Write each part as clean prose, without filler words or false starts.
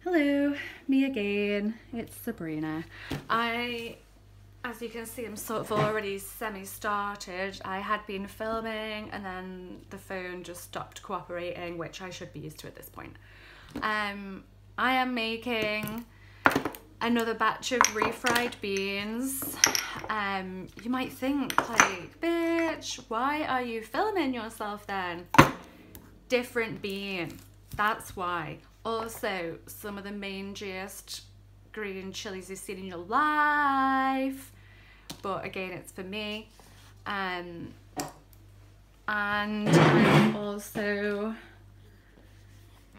Hello, me again. It's Sabrina. As you can see, I'm sort of already semi-started. I had been filming and then the phone just stopped cooperating, which I should be used to at this point. I am making another batch of refried beans. You might think, like, bitch, why are you filming yourself then? Different bean, that's why. Also, some of the mangiest green chilies you've seen in your life, but again, it's for me. And I'm also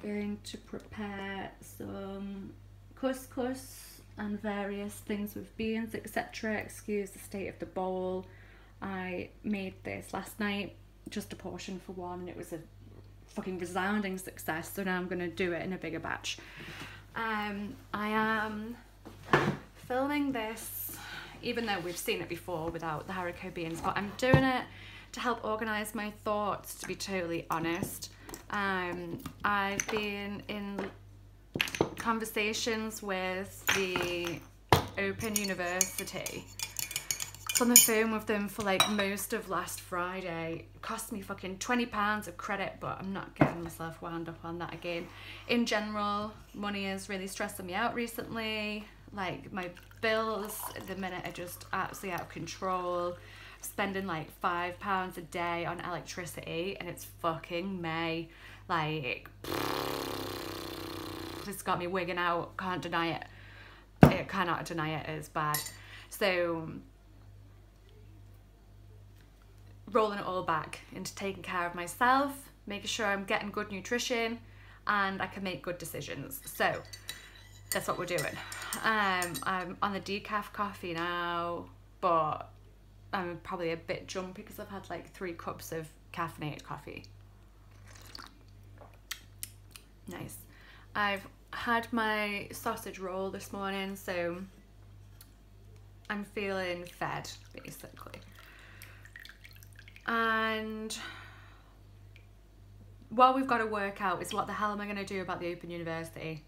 going to prepare some couscous and various things with beans, etc. Excuse the state of the bowl. I made this last night, just a portion for one, and it was a fucking resounding success, so now I'm going to do it in a bigger batch. I am filming this, even though we've seen it before without the Haricot Beans, but I'm doing it to help organise my thoughts, to be totally honest. I've been in conversations with the Open University. On the phone with them for like most of last Friday. It cost me fucking £20 of credit, but I'm not getting myself wound up on that again. In general, money is really stressing me out recently. Like, my bills at the minute are just absolutely out of control. Spending like £5 a day on electricity, and it's fucking May. Like, it's got me wigging out. Can't deny it. It cannot deny it. It's bad. So rolling it all back into taking care of myself, making sure I'm getting good nutrition and I can make good decisions. So that's what we're doing. I'm on the decaf coffee now, but I'm probably a bit jumpy because I've had like 3 cups of caffeinated coffee. Nice. I've had my sausage roll this morning, so I'm feeling fed, basically. And what we've got to work out is, what the hell am I going to do about the Open University?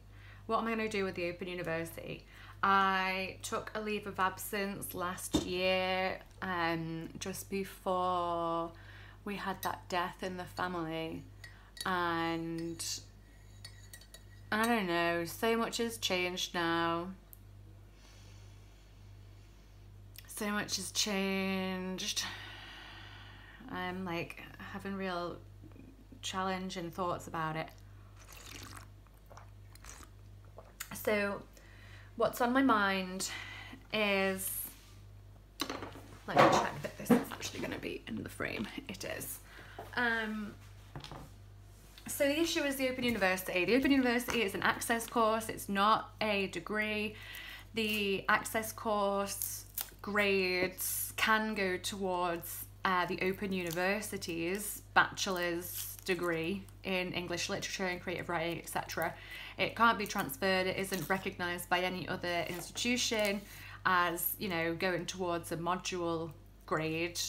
What am I going to do with the Open University? I took a leave of absence last year, just before we had that death in the family, and I don't know, so much has changed now. So much has changed. I'm like having real challenge and thoughts about it. So what's on my mind is, let me check that this is actually going to be in the frame. It is. So the issue is the Open University. The Open University is an access course. It's not a degree. The access course grades can go towards the Open University's bachelor's degree in English literature and creative writing, etc. It can't be transferred. It isn't recognised by any other institution as, you know, going towards a module grade.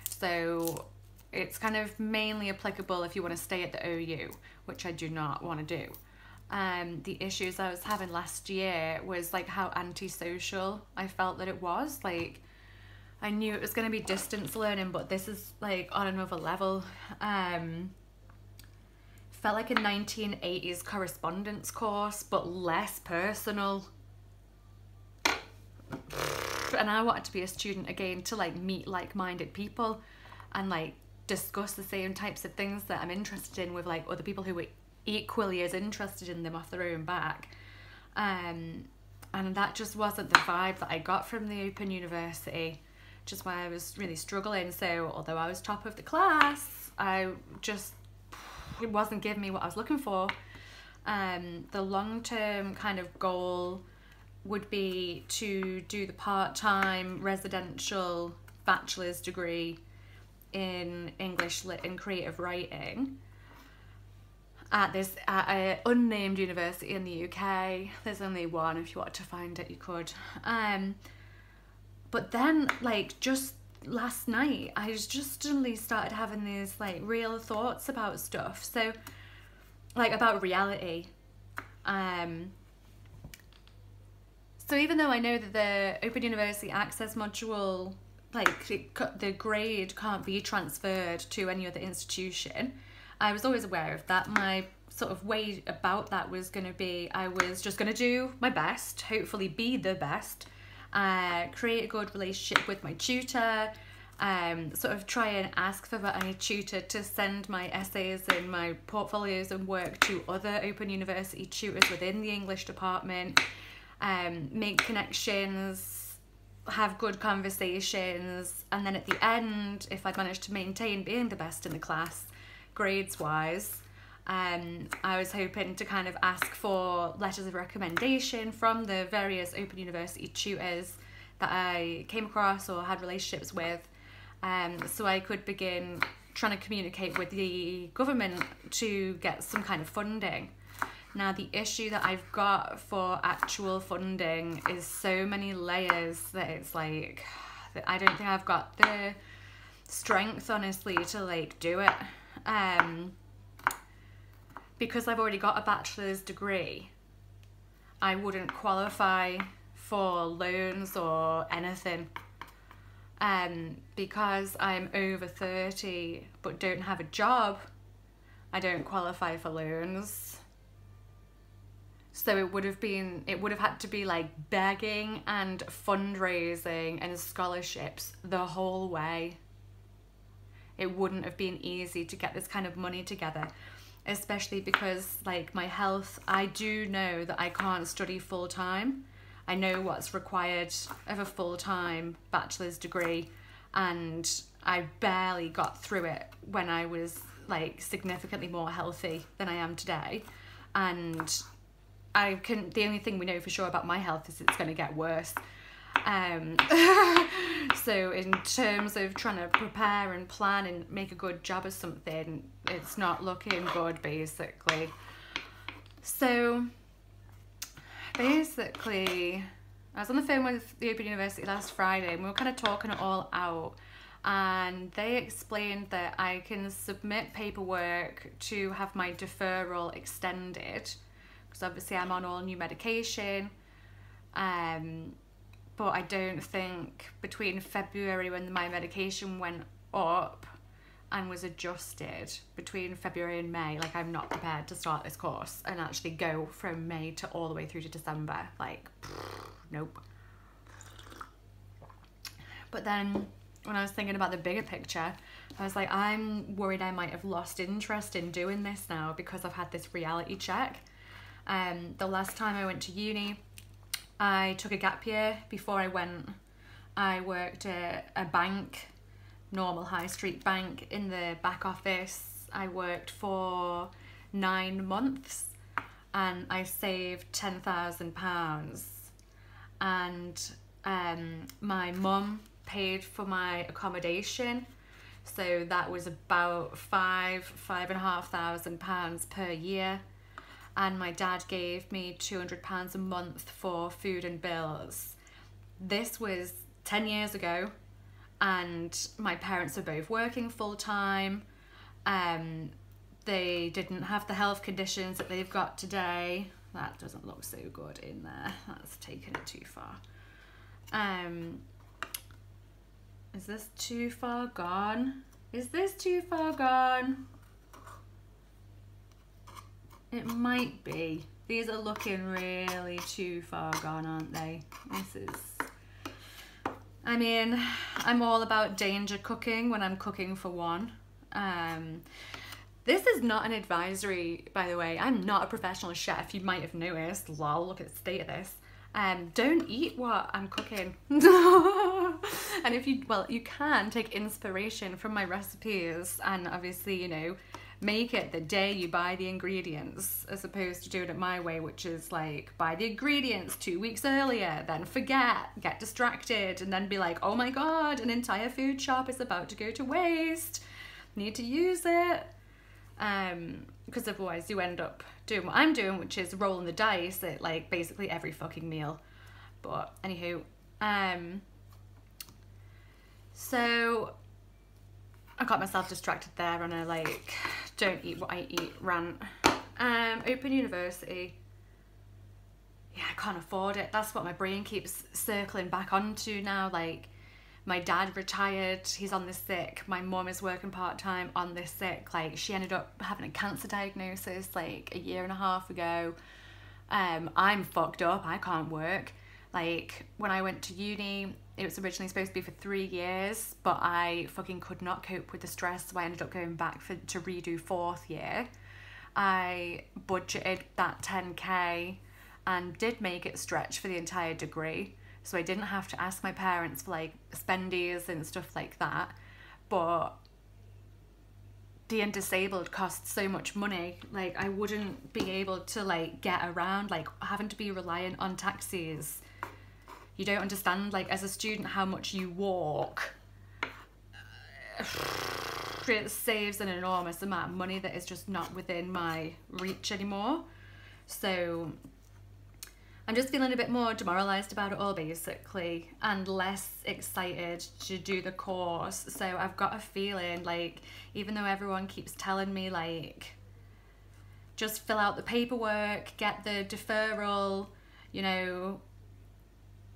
So it's kind of mainly applicable if you want to stay at the OU, which I do not want to do. The issues I was having last year was like how antisocial I felt that it was. Like, I knew it was going to be distance learning, but this is like on another level. Felt like a 1980s correspondence course, but less personal. And I wanted to be a student again to like meet like-minded people and like discuss the same types of things that I'm interested in with like other people who were equally as interested in them off their own back. And that just wasn't the vibe that I got from the Open University, which is why I was really struggling. So although I was top of the class, it wasn't giving me what I was looking for. The long-term kind of goal would be to do the part-time residential bachelor's degree in English lit and creative writing at an unnamed university in the UK. There's only one. If you wanted to find it, you could. But then, like, just last night, I just suddenly started having these like real thoughts about stuff. So, like, about reality. So even though I know that the Open University Access module, like the grade can't be transferred to any other institution, I was always aware of that. My sort of way about that was going to be, I was just going to do my best, hopefully be the best, create a good relationship with my tutor, sort of try and ask for my tutor to send my essays and my portfolios and work to other Open University tutors within the English department, make connections, have good conversations, and then at the end, if I'd managed to maintain being the best in the class, grades wise, I was hoping to kind of ask for letters of recommendation from the various Open University tutors that I came across or had relationships with, so I could begin trying to communicate with the government to get some kind of funding. Now, the issue that I've got for actual funding is so many layers that it's like, I don't think I've got the strength, honestly, to like do it. Because I've already got a bachelor's degree, I wouldn't qualify for loans or anything. Because I'm over 30 but don't have a job, I don't qualify for loans. So it would have had to be like begging and fundraising and scholarships the whole way. It wouldn't have been easy to get this kind of money together, especially because like my health, I do know that I can't study full time. I know what's required of a full-time bachelor's degree, and I barely got through it when I was like significantly more healthy than I am today. And the only thing we know for sure about my health is it's going to get worse. So in terms of trying to prepare and plan and make a good job of something, it's not looking good, basically. So basically, I was on the phone with the Open University last Friday and we were kind of talking it all out, and they explained that I can submit paperwork to have my deferral extended, because obviously I'm on all new medication, but I don't think between February, when my medication went up and was adjusted, between February and May, like I'm not prepared to start this course and actually go from May to all the way through to December. Like, nope. But then when I was thinking about the bigger picture, I was like, I'm worried I might have lost interest in doing this now because I've had this reality check. The last time I went to uni, I took a gap year. Before I went, I worked at a bank, normal high street bank, in the back office. I worked for 9 months and I saved £10,000, and my mum paid for my accommodation, so that was about £5,500 per year. And my dad gave me £200 a month for food and bills. This was 10 years ago, and my parents are both working full time. They didn't have the health conditions that they've got today. That doesn't look so good in there. That's taken it too far. Is this too far gone? Is this too far gone? It might be. These are looking really too far gone, aren't they? This is... I mean, I'm all about danger cooking when I'm cooking for one. This is not an advisory, by the way. I'm not a professional chef. You might have noticed. Lol, look at the state of this. Don't eat what I'm cooking. And if you, well, you can take inspiration from my recipes and obviously, you know, make it the day you buy the ingredients, as opposed to doing it my way, which is like buy the ingredients 2 weeks earlier, then forget, get distracted, and then be like, oh my god, an entire food shop is about to go to waste, need to use it. Because otherwise you end up doing what I'm doing, which is rolling the dice at like basically every fucking meal. But anywho, so I got myself distracted there on a like don't eat what I eat rant. Open University yeah, I can't afford it. That's what my brain keeps circling back onto now. Like, my dad retired, he's on the sick. My mum is working part-time on the sick. Like, she ended up having a cancer diagnosis like a year and a half ago. I'm fucked up, I can't work. Like, when I went to uni, it was originally supposed to be for 3 years, but I fucking could not cope with the stress, so I ended up going back to redo 4th year. I budgeted that 10k and did make it stretch for the entire degree, so I didn't have to ask my parents for like spendies and stuff like that. But being disabled costs so much money. Like, I wouldn't be able to like get around, like having to be reliant on taxis. You don't understand, like, as a student, how much you walk. It saves an enormous amount of money that is just not within my reach anymore. So I'm just feeling a bit more demoralised about it all, basically, and less excited to do the course. So I've got a feeling, like, even though everyone keeps telling me, like, just fill out the paperwork, get the deferral, you know,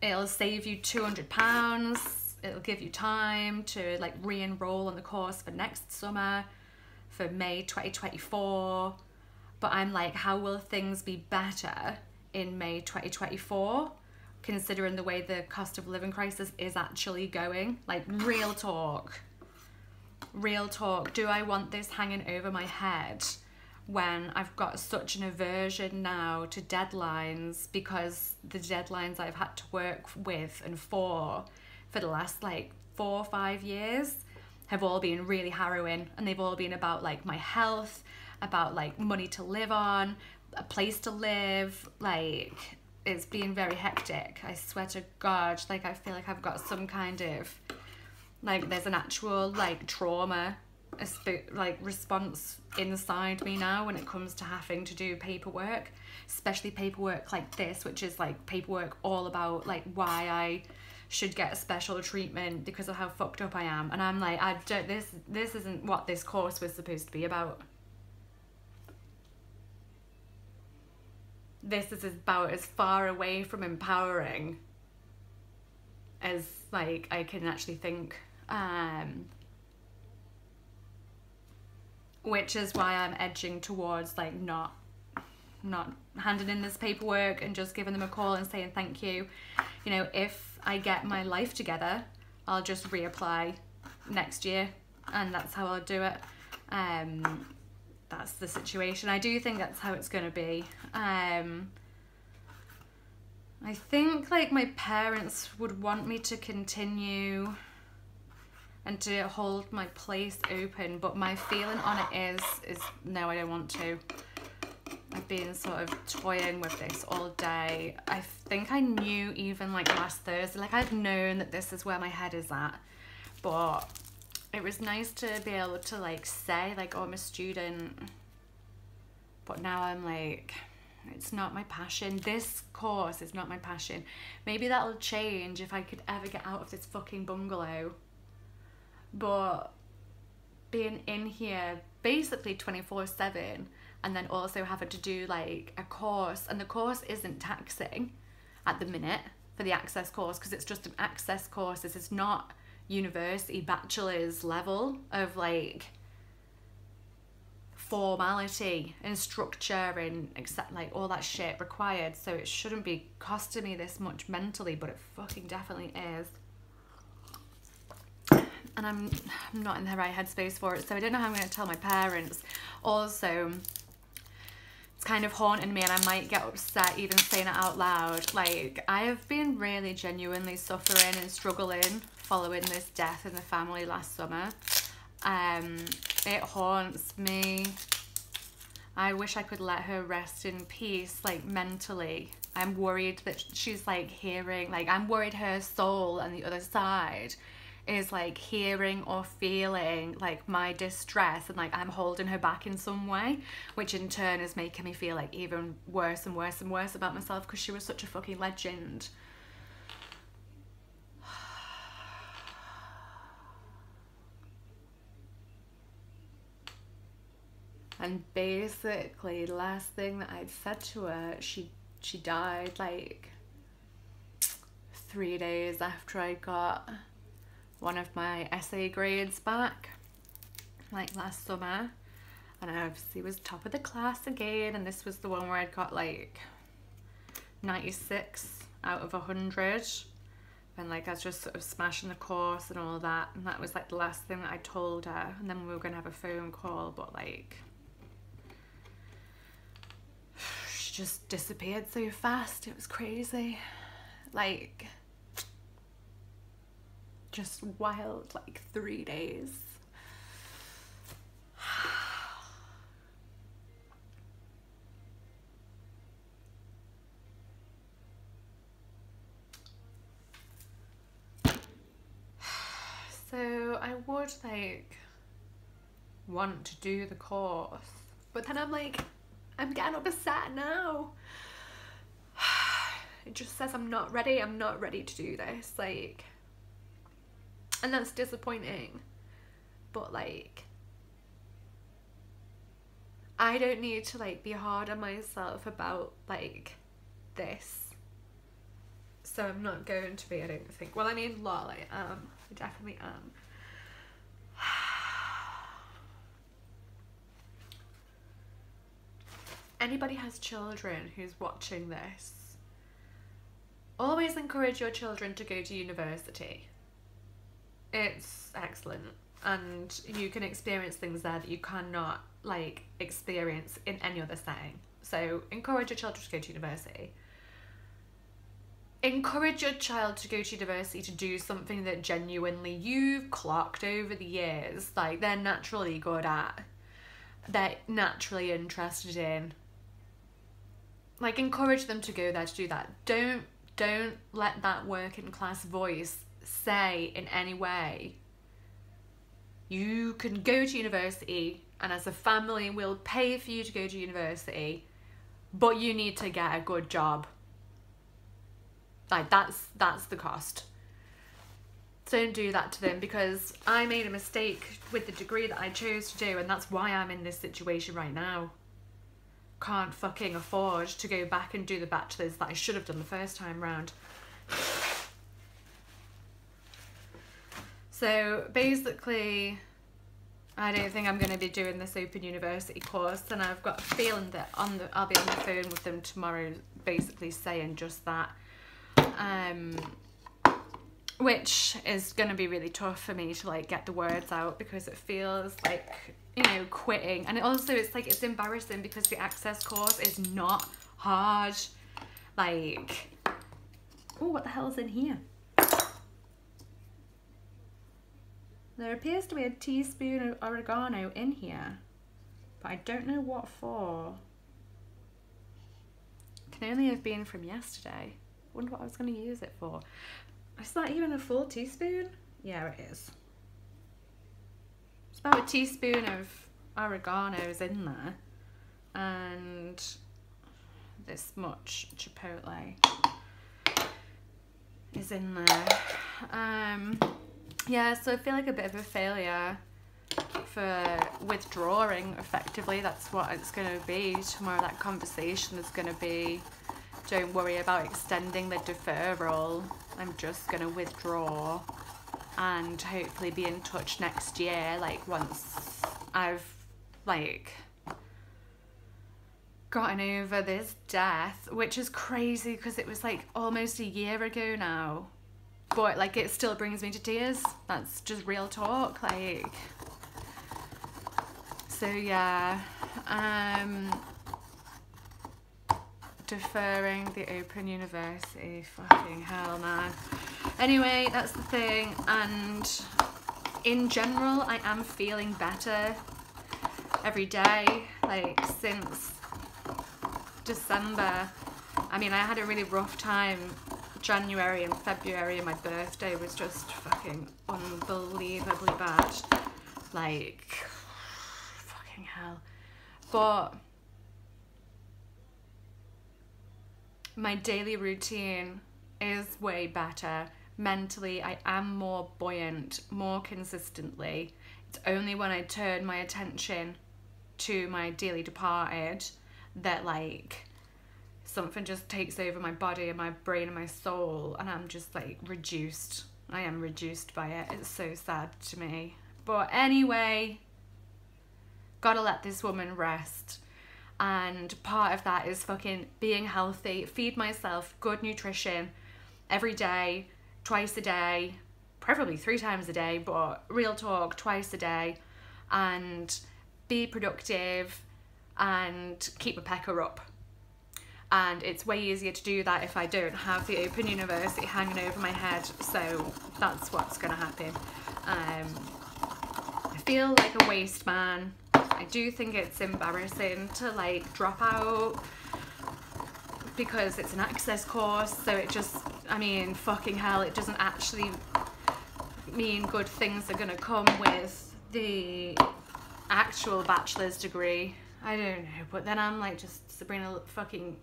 it'll save you £200, it'll give you time to, like, re-enroll on the course for next summer, for May 2024. But I'm like, how will things be better in May 2024, considering the way the cost of living crisis is actually going? Like, real talk, do I want this hanging over my head when I've got such an aversion now to deadlines, because the deadlines I've had to work with and for the last like 4 or 5 years have all been really harrowing, and they've all been about like my health, about like money to live on, a place to live. Like, it's been very hectic, I swear to God. Like, I feel like I've got some kind of, like, there's an actual like trauma like response inside me now when it comes to having to do paperwork, especially paperwork like this, which is like paperwork all about like why I should get a special treatment because of how fucked up I am. And I'm like, I don't, this isn't what this course was supposed to be about. This is about as far away from empowering as like I can actually think. Which is why I'm edging towards like not handing in this paperwork and just giving them a call and saying thank you. You know, if I get my life together, I'll just reapply next year, and that's how I'll do it. That's the situation. I do think that's how it's going to be. I think like my parents would want me to continue and to hold my place open, but my feeling on it is no, I don't want to. I've been sort of toying with this all day. I think I knew even like last Thursday, like I've known that this is where my head is at, but it was nice to be able to like say like, oh, I'm a student, but now I'm like, it's not my passion. This course is not my passion. Maybe that'll change if I could ever get out of this fucking bungalow. But being in here basically 24/7, and then also having to do like a course, and the course isn't taxing at the minute for the access course, because it's just an access course. This is not university bachelor's level of like formality and structure and accept like all that shit required, so it shouldn't be costing me this much mentally, but it fucking definitely is. And I'm not in the right headspace for it, so I don't know how I'm going to tell my parents. Also, it's kind of haunting me, and I might get upset even saying it out loud. Like, I have been really genuinely suffering and struggling following this death in the family last summer. It haunts me. I wish I could let her rest in peace, like mentally. I'm worried that she's like hearing, like I'm worried her soul on the other side is like hearing or feeling like my distress, and like I'm holding her back in some way, which in turn is making me feel like even worse and worse and worse about myself, because she was such a fucking legend. And basically the last thing that I'd said to her, she she died like 3 days after I got one of my essay grades back, like last summer. And I obviously was top of the class again, and this was the one where I'd got like 96 out of 100, and like I was just sort of smashing the course and all that, and that was like the last thing that I told her. And then we were gonna have a phone call, but like she just disappeared so fast. It was crazy, like just wild, like 3 days. So I would like want to do the course, but then I'm like, I'm getting upset now. It just says I'm not ready to do this, like, and that's disappointing. But like, I don't need to like be hard on myself about like this, so I'm not going to be, I don't think. Well, I mean, lol, I am. I definitely am. Anybody has children who's watching this, always encourage your children to go to university. It's excellent, and you can experience things there that you cannot like experience in any other setting. So encourage your children to go to university. Encourage your child to go to university to do something that genuinely you've clocked over the years, like they're naturally good at, they're naturally interested in. Like, encourage them to go there to do that. Don't let that working class voice say in any way, you can go to university and as a family we'll pay for you to go to university, but you need to get a good job. Like, that's the cost. Don't do that to them, because I made a mistake with the degree that I chose to do, and that's why I'm in this situation right now. Can't fucking afford to go back and do the bachelor's that I should have done the first time round. So basically, I don't think I'm going to be doing this Open University course, and I've got a feeling that I'll be on the phone with them tomorrow basically saying just that. Which is going to be really tough for me to like get the words out, because it feels like, you know, quitting. And also it's like, it's embarrassing because the access course is not hard. Like, oh, what the hell's in here? There appears to be a teaspoon of oregano in here, but I don't know what for. It can only have been from yesterday. Wonder what I was going to use it for. Is that even a full teaspoon? Yeah, it is. It's about a teaspoon of oregano's in there, and this much chipotle is in there. Yeah, so I feel like a bit of a failure for withdrawing effectively. That's what it's going to be tomorrow. That conversation is going to be, don't worry about extending the deferral. I'm just going to withdraw and hopefully be in touch next year, like once I've like gotten over this death, which is crazy because it was like almost a year ago now, but like it still brings me to tears. That's just real talk. Like, so yeah, deferring the Open University, fucking hell, man. Anyway, that's the thing, and in general I am feeling better every day, like since December. I mean, I had a really rough time January and February, and my birthday was just fucking unbelievably bad, like fucking hell. But my daily routine is way better. Mentally, I am more buoyant, more consistently. It's only when I turn my attention to my dearly departed that like something just takes over my body and my brain and my soul, and I'm just like reduced. I am reduced by it. It's so sad to me. But anyway, gotta let this woman rest. And part of that is fucking being healthy, feed myself good nutrition every day, twice a day, preferably 3 times a day, but real talk, twice a day, and be productive and keep a pecker up. And it's way easier to do that if I don't have the Open University hanging over my head, so that's what's gonna happen. I feel like a waste man. I do think it's embarrassing to like drop out because it's an access course, so it just, I mean, fucking hell, it doesn't actually mean good things are gonna come with the actual bachelor's degree. I don't know, but then I'm like, just Sabrina, fucking,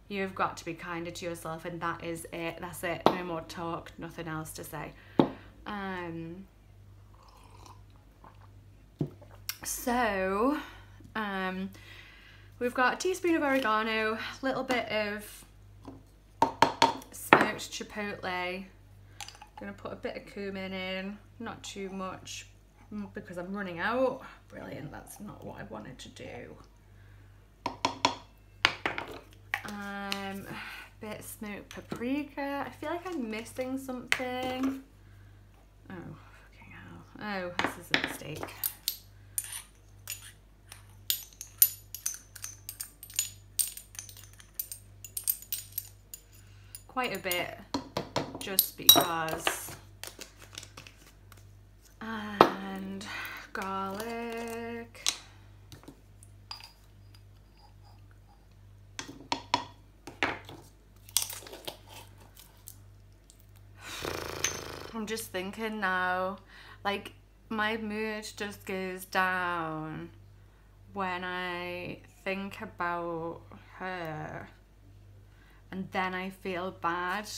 you've got to be kinder to yourself, and that is it. That's it. No more talk, nothing else to say. So, we've got a teaspoon of oregano, a little bit of smoked chipotle. I'm gonna put a bit of cumin in, not too much because I'm running out. Brilliant, that's not what I wanted to do. Bit of smoked paprika. I feel like I'm missing something. Oh, fucking hell. Oh, this is a mistake. Quite a bit, just because. And garlic. I'm just thinking now, like, my mood just goes down when I think about her, and then I feel bad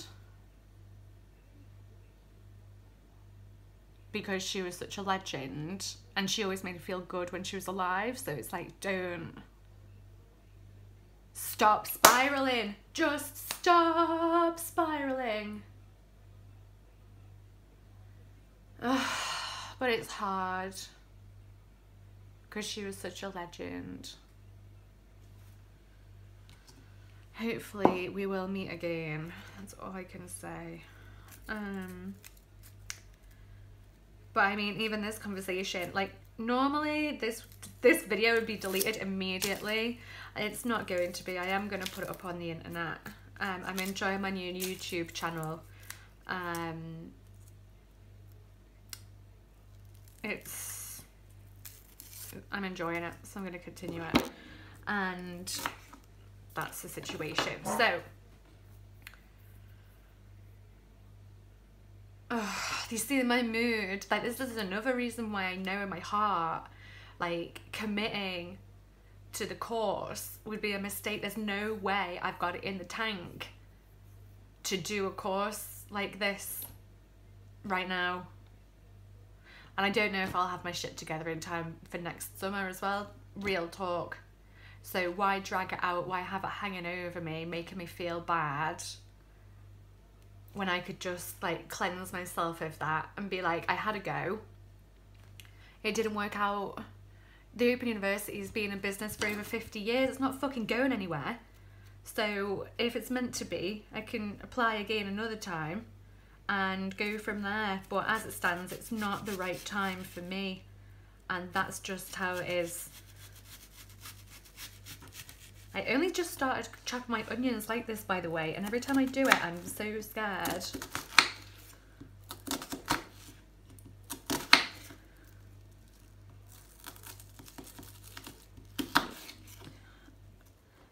because she was such a legend and she always made me feel good when she was alive. So it's like, don't stop spiraling, just stop spiraling. But it's hard because she was such a legend. Hopefully we will meet again. That's all I can say. But I mean, even this conversation, like, normally this video would be deleted immediately. It's not going to be. I am going to put it up on the internet. I'm enjoying my new YouTube channel. I'm enjoying it, so I'm going to continue it. And that's the situation. So, you see my mood, like, this is another reason why I know in my heart, like, committing to the course would be a mistake. There's no way I've got it in the tank to do a course like this right now. And I don't know if I'll have my shit together in time for next summer as well. Real talk. So why drag it out? Why have it hanging over me, making me feel bad, when I could just, like, cleanse myself of that and be like, I had a go. It didn't work out. The Open University has been in business for over 50 years. It's not fucking going anywhere. So if it's meant to be, I can apply again another time and go from there. But as it stands, it's not the right time for me. And that's just how it is. I only just started chopping my onions like this, by the way, and every time I do it, I'm so scared.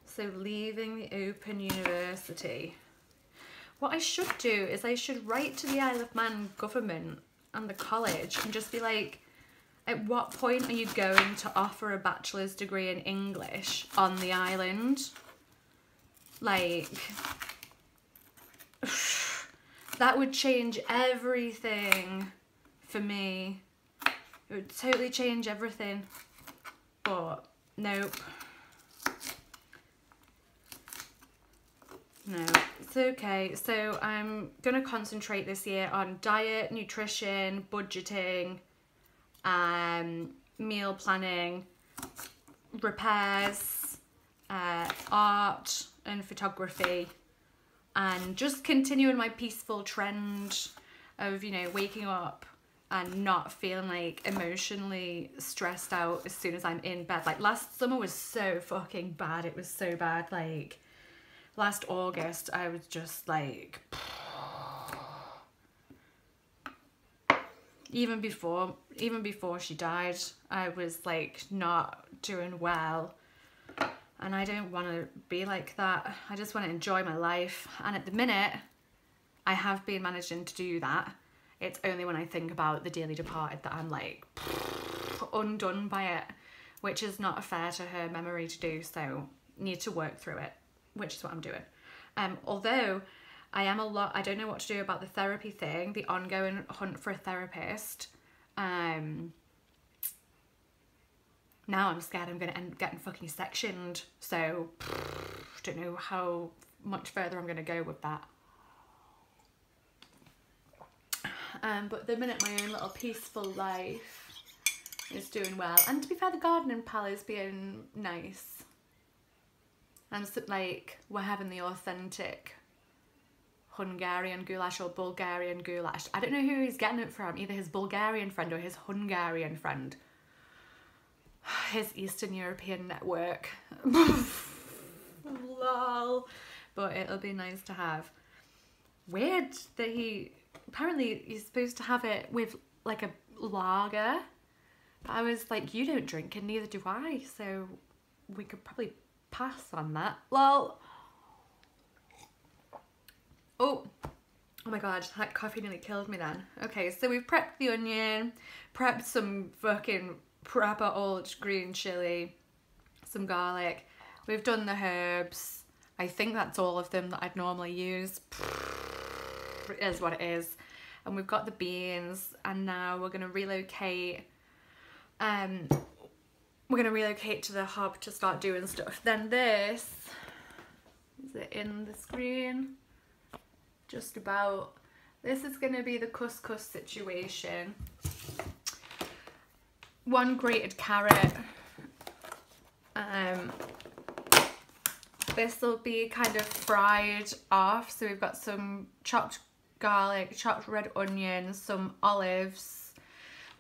So leaving the Open University. What I should do is I should write to the Isle of Man government and the college and just be like, at what point are you going to offer a bachelor's degree in English on the island? Like, that would change everything for me. It would totally change everything. But nope. No, it's okay. So I'm going to concentrate this year on diet, nutrition, budgeting, meal planning, repairs, art and photography, and just continuing my peaceful trend of, you know, waking up and not feeling like emotionally stressed out as soon as I'm in bed. Like last summer was so fucking bad. It was so bad. Like last August, I was just like, even before she died, I was like not doing well. And I don't want to be like that. I just want to enjoy my life. And at the minute, I have been managing to do that. It's only when I think about the dearly departed that I'm like undone by it, which is not fair to her memory to do. So need to work through it, which is what I'm doing. Although I don't know what to do about the therapy thing, the ongoing hunt for a therapist. Now I'm scared I'm going to end up getting fucking sectioned. So don't know how much further I'm going to go with that. But at the minute, my own little peaceful life is doing well. And to be fair, the gardening pal is being nice. And so, like, we're having the authentic Hungarian goulash or Bulgarian goulash. I don't know who he's getting it from, either his Bulgarian friend or his Hungarian friend. His Eastern European network. Lol. But it'll be nice to have. Weird that apparently he's supposed to have it with like a lager. But I was like, you don't drink and neither do I, so we could probably pass on that. Lol. Oh my god, that coffee nearly killed me then. Okay, so we've prepped the onion, prepped some fucking proper old green chilli, some garlic. We've done the herbs. I think that's all of them that I'd normally use. It is what it is. And we've got the beans, and now we're gonna relocate. We're gonna relocate to the hub to start doing stuff. Then this, is it in the screen? Just about. This is gonna be the couscous situation. 1 grated carrot. This will be kind of fried off. So we've got some chopped garlic, chopped red onions, some olives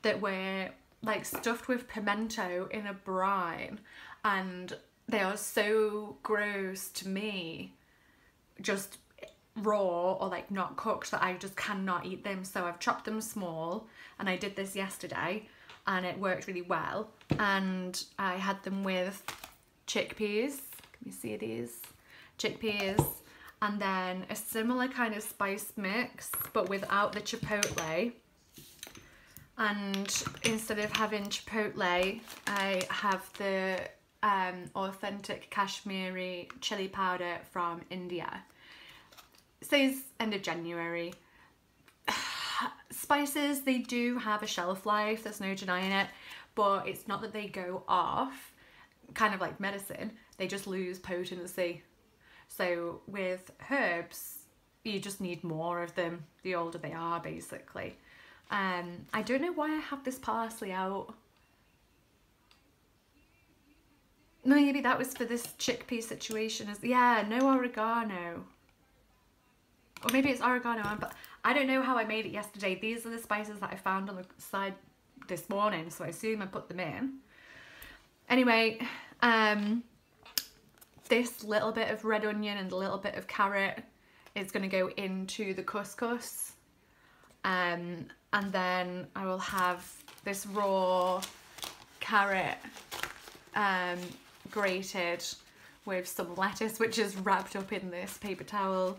that were like stuffed with pimento in a brine, and they are so gross to me, just raw or like not cooked, that I just cannot eat them. So I've chopped them small, and I did this yesterday and it worked really well. And I had them with chickpeas. Can you see these? Chickpeas. And then a similar kind of spice mix, but without the chipotle. And instead of having chipotle, I have the authentic Kashmiri chili powder from India. It says end of January. Spices, they do have a shelf life, there's no denying it, but it's not that they go off, kind of like medicine, they just lose potency. So with herbs, you just need more of them the older they are, basically. I don't know why I have this parsley out. No, maybe that was for this chickpea situation. Yeah, no oregano. Or maybe it's oregano, but I don't know how I made it yesterday. These are the spices that I found on the side this morning, so I assume I put them in. Anyway, this little bit of red onion and a little bit of carrot is going to go into the couscous. And then I will have this raw carrot grated with some lettuce, which is wrapped up in this paper towel,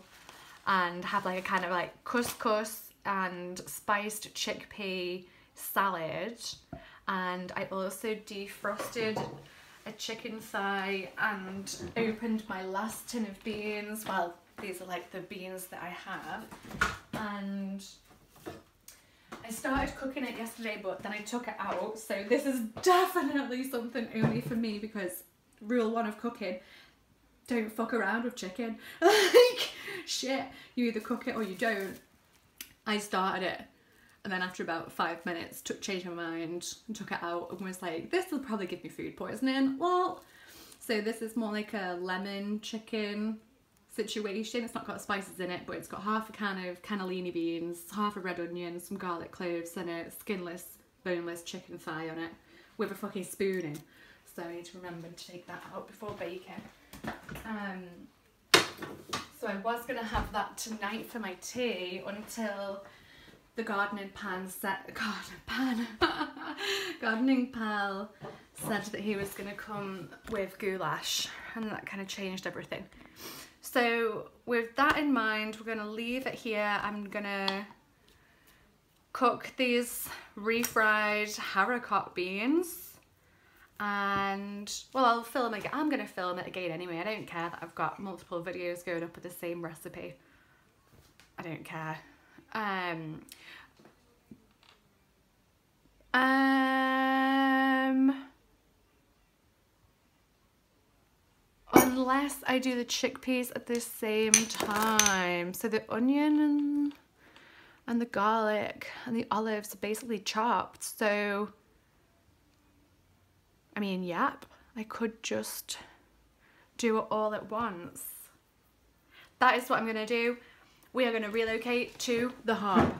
and have like a kind of like couscous and spiced chickpea salad. And I also defrosted a chicken thigh and opened my last tin of beans. Well, these are like the beans that I have. And I started cooking it yesterday, but then I took it out. So this is definitely something only for me, because rule 1 of cooking, don't fuck around with chicken. Like, shit, you either cook it or you don't. I started it, and then after about 5 minutes, changed my mind and took it out and was like, this will probably give me food poisoning. Well, so this is more like a lemon chicken situation. It's not got spices in it, but it's got half a can of cannellini beans, half a red onion, some garlic cloves, and a skinless, boneless chicken thigh on it with a fucking spoon in. So I need to remember to take that out before baking. So I was going to have that tonight for my tea until the gardening pal said that he was going to come with goulash, and that kind of changed everything. So with that in mind, we're going to leave it here. I'm going to cook these refried haricot beans. And well, I'll film it. I'm gonna film it again anyway. I don't care that I've got multiple videos going up with the same recipe. I don't care. Unless I do the chickpeas at the same time. So the onion and the garlic and the olives are basically chopped. So I mean, yep, I could just do it all at once. That is what I'm going to do. We are going to relocate to the hob.